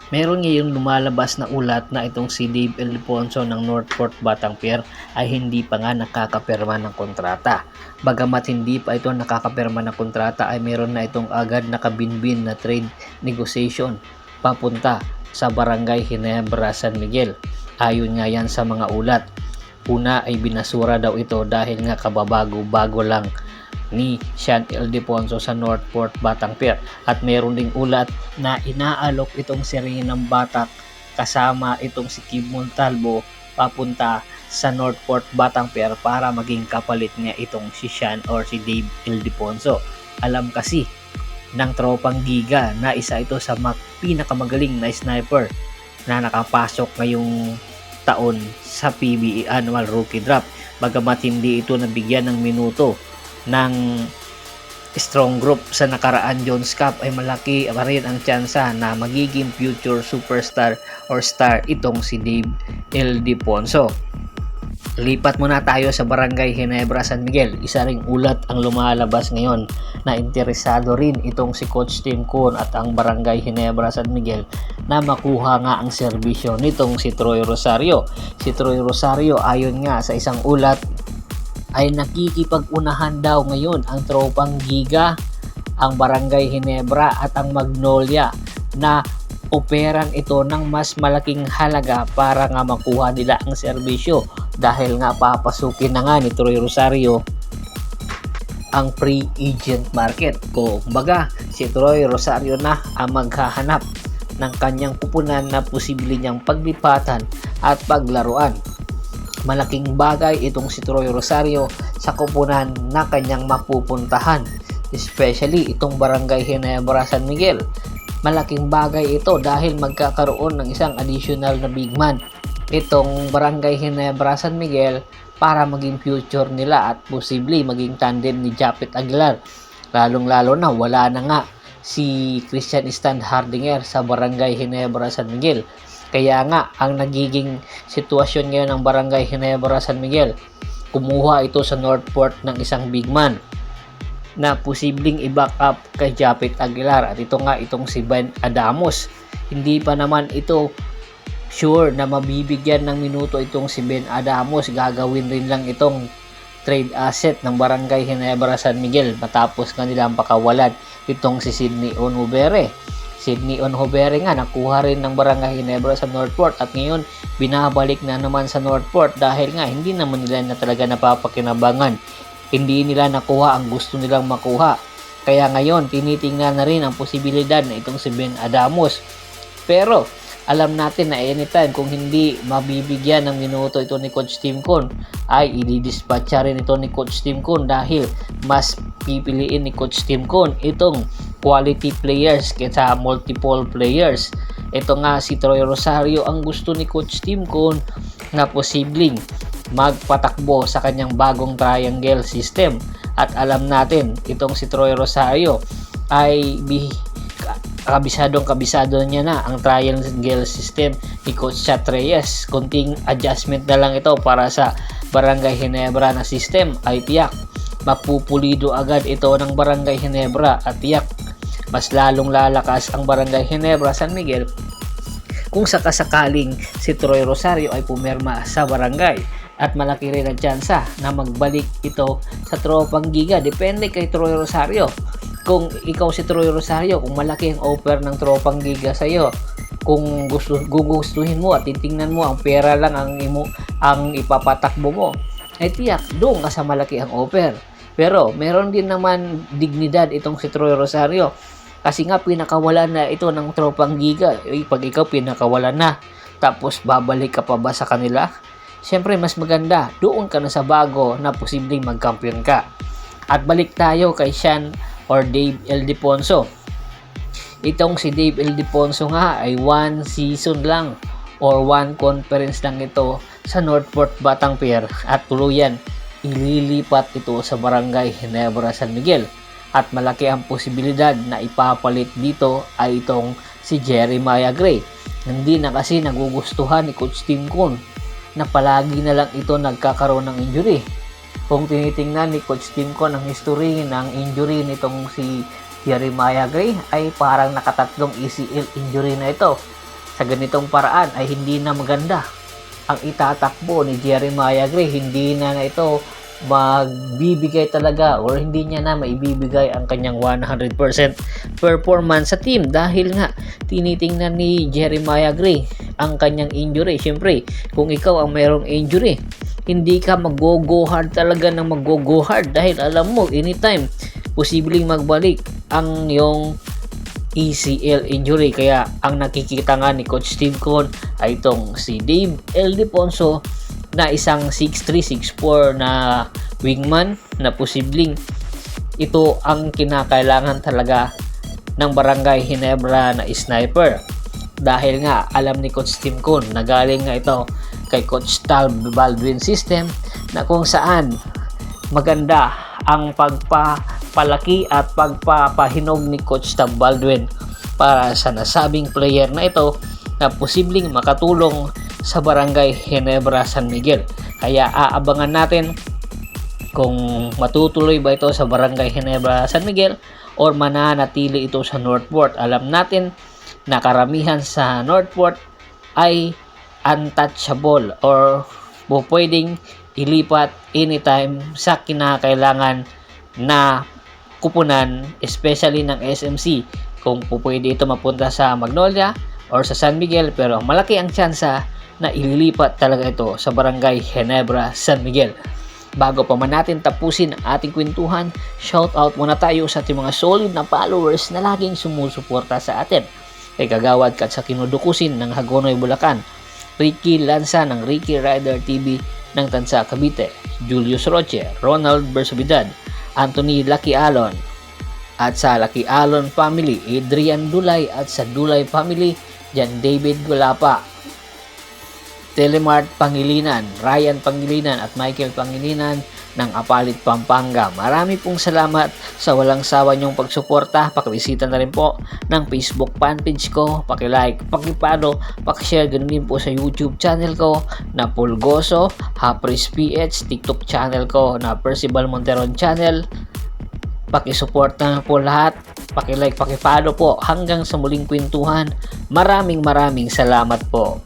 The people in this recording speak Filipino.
Meron ngayong lumalabas na ulat na itong si Dave Ildefonso ng Northport Batanguer ay hindi pa nga nakakapirma ng kontrata. Bagamat hindi pa ito nakakapirma ng kontrata ay meron na itong agad nakabinbin na trade negotiation papunta sa Barangay Ginebra, San Miguel. Ayon nga yan sa mga ulat. Una ay binasura daw ito dahil nga kababago-bago lang ni Sean Ildefonso sa Northport Batanguer, at meron ding ulat na inaalok itong si Renang Batak kasama itong si Kim Montalvo papunta sa Northport Batanguer para maging kapalit niya itong si Sean or si Dave Ildefonso. Alam kasi ng tropang Giga na isa ito sa pinakamagaling na sniper na nakapasok ngayong taon sa PBA Annual Rookie Draft. Bagamat hindi ito nabigyan ng minuto ng strong group sa nakaraan Jones Cup, ay malaki pa rin ang tsansa na magiging future superstar or star itong si Dave Ildefonso. Lipat muna tayo sa Barangay Ginebra, San Miguel. Isa ring ulat ang lumalabas ngayon na interesado rin itong si Coach Tim Cone at ang Barangay Ginebra, San Miguel na makuha nga ang serbisyo nitong si Troy Rosario. Si Troy Rosario, ayon nga sa isang ulat, ay nakikipag-unahan daw ngayon ang tropang Giga, ang Barangay Ginebra at ang Magnolia na operan ito ng mas malaking halaga para nga makuha nila ang serbisyo, dahil nga papasukin na nga ni Troy Rosario ang free agent market. Kumbaga, si Troy Rosario na ang maghahanap ng kanyang pupunan na posible niyang paglipatan at paglaruan. Malaking bagay itong si Troy Rosario sa kupunan na kanyang mapupuntahan, especially itong Barangay Ginebra, San Miguel. Malaking bagay ito dahil magkakaroon ng isang additional na big man itong Barangay Ginebra, San Miguel para maging future nila at posible maging tandem ni Japet Aguilar. Lalong-lalo na wala na nga si Christian Stan Hardinger sa Barangay Ginebra, San Miguel. Kaya nga, ang nagiging sitwasyon ngayon ng Barangay Ginebra, San Miguel, kumuha ito sa Northport ng isang big man na posibleng i-back up kay Japet Aguilar, at ito nga itong si Ben Adamos. Hindi pa naman ito sure na mabibigyan ng minuto itong si Ben Adamos. Gagawin rin lang itong trade asset ng Barangay Ginebra, San Miguel matapos nga nilang pakawalan itong si Sidney Onhubere. Sidney Onhubere nga nakuha rin ng Barangay Ginebra sa Northport at ngayon binabalik na naman sa Northport dahil nga hindi naman nila na talaga napapakinabangan. Hindi nila nakuha ang gusto nilang makuha. Kaya ngayon tinitingnan na rin ang posibilidad na itong si Ben Adamos. Pero alam natin na anytime kung hindi mabibigyan ng minuto ito ni Coach Tim Cone ay i-dispatcha rin ito ni Coach Tim Cone dahil mas pipiliin ni Coach Tim Cone itong quality players kaysa multiple players. Ito nga si Troy Rosario ang gusto ni Coach Tim Cone na posibleng magpatakbo sa kanyang bagong triangle system. At alam natin itong si Troy Rosario ay kabisado niya na ang triangle system ni Coach Chat Reyes. Kunting adjustment na lang ito para sa Barangay Ginebra na system ay tiyak mapupulido agad ito ng Barangay Ginebra at tiyak mas lalong lalakas ang Barangay Ginebra, San Miguel kung sakasakaling si Troy Rosario ay pumirma sa barangay. At malaki rin ang tsansa na magbalik ito sa tropang Giga. Depende kay Troy Rosario. Kung ikaw si Troy Rosario, kung malaki ang offer ng tropang Giga sa iyo, kung gugustuhin mo at titingnan mo ang pera lang ang ipapatakbo mo, ay tiyak doon ka sa malaki ang offer. Pero meron din naman dignidad itong si Troy Rosario kasi nga pinakawalan na ito ng tropang Giga. Pag ikaw pinakawalan na tapos babalik ka pa ba sa kanila? Siyempre mas maganda doon ka na sa bago na posibleng magkampiyon ka. At balik tayo kay Sean or Dave Ildefonso. Itong si Dave Ildefonso nga ay 1 season lang or 1 conference lang ito sa Northport Batanguer at tuluyan ililipat ito sa Barangay Ginebra, San Miguel. At malaki ang posibilidad na ipapalit dito ay itong si Jeremiah Gray. Hindi na kasi nagugustuhan ni Coach Tim Cone na palagi na lang ito nagkakaroon ng injury. Kung tinitingnan ni Coach Tim Cone ang history ng injury nitong si Jeremiah Gray ay parang nakatatlong ACL injury na ito. sa ganitong paraan ay hindi na maganda ang itatakbo ni Jeremiah Gray. Hindi na ito magbibigay talaga or hindi niya na maibibigay ang kanyang 100% performance sa team dahil nga tinitingnan ni Jeremiah Gray ang kanyang injury. Siyempre, kung ikaw ang mayroong injury, hindi ka mag-go hard talaga ng mag-go hard dahil alam mo anytime posibleng magbalik ang yung ACL injury. Kaya ang nakikita nga ni Coach Steve Con ay itong si Dave Ildefonso na isang 6'3", 6'4" na wingman na posibleng ito ang kinakailangan talaga ng Barangay Ginebra na sniper. Dahil nga alam ni Coach Steve Con na galing nga ito kay Coach Tal Baldwin system na kung saan maganda ang pagpapalaki at pagpapahinog ni Coach Tab Baldwin para sa nasabing player na ito na posibleng makatulong sa Barangay Ginebra San Miguel. Kaya aabangan natin kung matutuloy ba ito sa Barangay Ginebra San Miguel or mananatili ito sa Northport. Alam natin na karamihan sa Northport ay untouchable or pwedeng ilipat anytime sa kinakailangan na kupunan, especially ng SMC. Kung pwede ito mapunta sa Magnolia or sa San Miguel, pero malaki ang tsansa na ililipat talaga ito sa Barangay Ginebra San Miguel. Bago pa man natin tapusin ang ating kwentuhan, shout out muna tayo sa ating mga solid na followers na laging sumusuporta sa atin. Kay Kagawad Kat sa Kinudukusin ng Hagonoy, Bulacan, Ricky Lanza ng Ricky Rider TV ng Tansa, Cavite, Julius Roche, Ronald Bersobidad, Anthony Lucky Alon, at sa Lucky Alon family, Adrian Dulay, at sa Dulay family, Jan David Gulapa, Telemart Pangilinan, Ryan Pangilinan at Michael Pangilinan ng Apalit, Pampanga. Marami pong salamat sa walang sawa niyong pagsuporta. Pakibisita na rin po ng Facebook fanpage ko. Pakilike, pakipalo, pakishare. Ganun din po sa YouTube channel ko na Pulgoso, Hapris PH, TikTok channel ko na Percival Monteron channel. Pakisupport na po lahat. Pakilike, pakipalo po. Hanggang sa muling kwentuhan. Maraming salamat po.